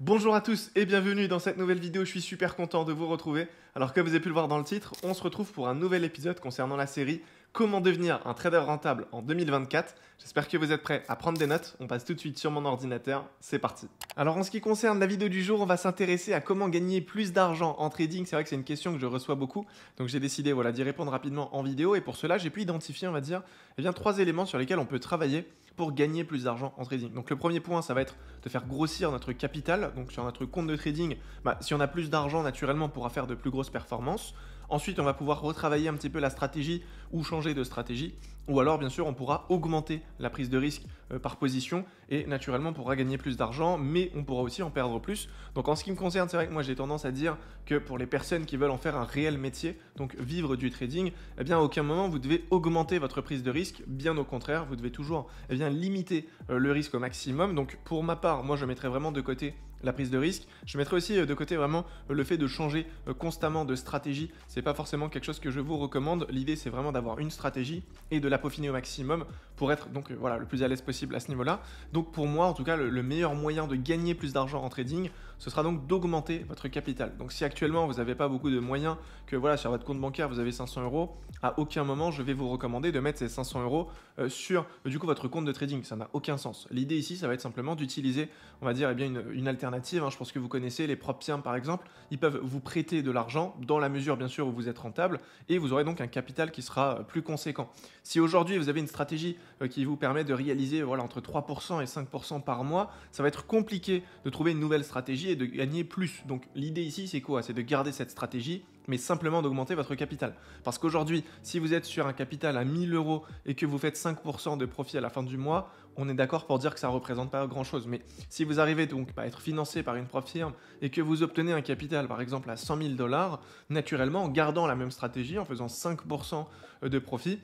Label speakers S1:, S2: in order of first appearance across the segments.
S1: Bonjour à tous et bienvenue dans cette nouvelle vidéo, je suis super content de vous retrouver. Alors comme vous avez pu le voir dans le titre, on se retrouve pour un nouvel épisode concernant la série Comment devenir un trader rentable en 2024. J'espère que vous êtes prêts à prendre des notes, on passe tout de suite sur mon ordinateur, c'est parti. Alors en ce qui concerne la vidéo du jour, on va s'intéresser à comment gagner plus d'argent en trading. C'est vrai que c'est une question que je reçois beaucoup, donc j'ai décidé d'y répondre rapidement en vidéo. Et pour cela, j'ai pu identifier, on va dire, 3 éléments sur lesquels on peut travailler pour gagner plus d'argent en trading. Donc le premier point, ça va être de faire grossir notre capital. Donc sur notre compte de trading, si on a plus d'argent, naturellement, on pourra faire de plus grosses performances. Ensuite, on va pouvoir retravailler un petit peu la stratégie ou changer de stratégie. Ou alors, bien sûr, on pourra augmenter la prise de risque par position et naturellement, on pourra gagner plus d'argent, mais on pourra aussi en perdre plus. Donc, en ce qui me concerne, c'est vrai que moi, j'ai tendance à dire que pour les personnes qui veulent en faire un réel métier, donc vivre du trading, à aucun moment, vous devez augmenter votre prise de risque. Bien au contraire, vous devez toujours limiter le risque au maximum. Donc, pour ma part, moi, je mettrais vraiment de côté la prise de risque. Je mettrai aussi de côté vraiment le fait de changer constamment de stratégie. C'est pas forcément quelque chose que je vous recommande. L'idée, c'est vraiment d'avoir une stratégie et de la peaufiner au maximum pour être donc le plus à l'aise possible à ce niveau-là. Donc pour moi, en tout cas, le meilleur moyen de gagner plus d'argent en trading, ce sera donc d'augmenter votre capital. Donc si actuellement vous n'avez pas beaucoup de moyens, que sur votre compte bancaire vous avez 500 €, à aucun moment je vais vous recommander de mettre ces 500 € sur votre compte de trading. Ça n'a aucun sens. L'idée ici, ça va être simplement d'utiliser, on va dire, une alternative. Je pense que vous connaissez les Proptium par exemple. Ils peuvent vous prêter de l'argent dans la mesure bien sûr où vous êtes rentable et vous aurez donc un capital qui sera plus conséquent. Si aujourd'hui vous avez une stratégie qui vous permet de réaliser entre 3% et 5% par mois, ça va être compliqué de trouver une nouvelle stratégie et de gagner plus. Donc l'idée ici, c'est quoi? C'est de garder cette stratégie, mais simplement d'augmenter votre capital. Parce qu'aujourd'hui, si vous êtes sur un capital à 1000 € et que vous faites 5% de profit à la fin du mois, on est d'accord pour dire que ça ne représente pas grand-chose. Mais si vous arrivez donc à être financé par une propre firme et que vous obtenez un capital, par exemple, à 100 000 $, naturellement, en gardant la même stratégie, en faisant 5% de profit,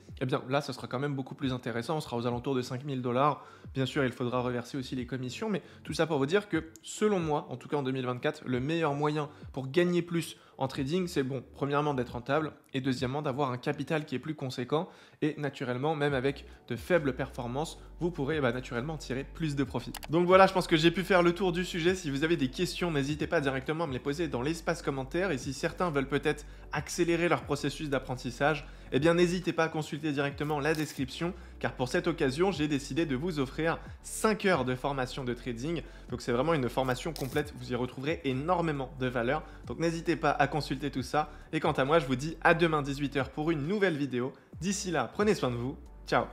S1: là, ce sera quand même beaucoup plus intéressant. On sera aux alentours de 5 000 $. Bien sûr, il faudra reverser aussi les commissions, mais tout ça pour vous dire que, selon moi, en tout cas en 2024, le meilleur moyen pour gagner plus en trading, c'est premièrement d'être rentable et deuxièmement d'avoir un capital qui est plus conséquent et naturellement, même avec de faibles performances, vous pourrez naturellement tirer plus de profit. Donc voilà, je pense que j'ai pu faire le tour du sujet. Si vous avez des questions, n'hésitez pas directement à me les poser dans l'espace commentaire. Et si certains veulent peut-être accélérer leur processus d'apprentissage, n'hésitez pas à consulter directement la description, car pour cette occasion, j'ai décidé de vous offrir 5 heures de formation de trading. Donc c'est vraiment une formation complète, vous y retrouverez énormément de valeur. Donc n'hésitez pas à consulter tout ça. Et quant à moi, je vous dis à demain 18 h pour une nouvelle vidéo. D'ici là, prenez soin de vous. Ciao!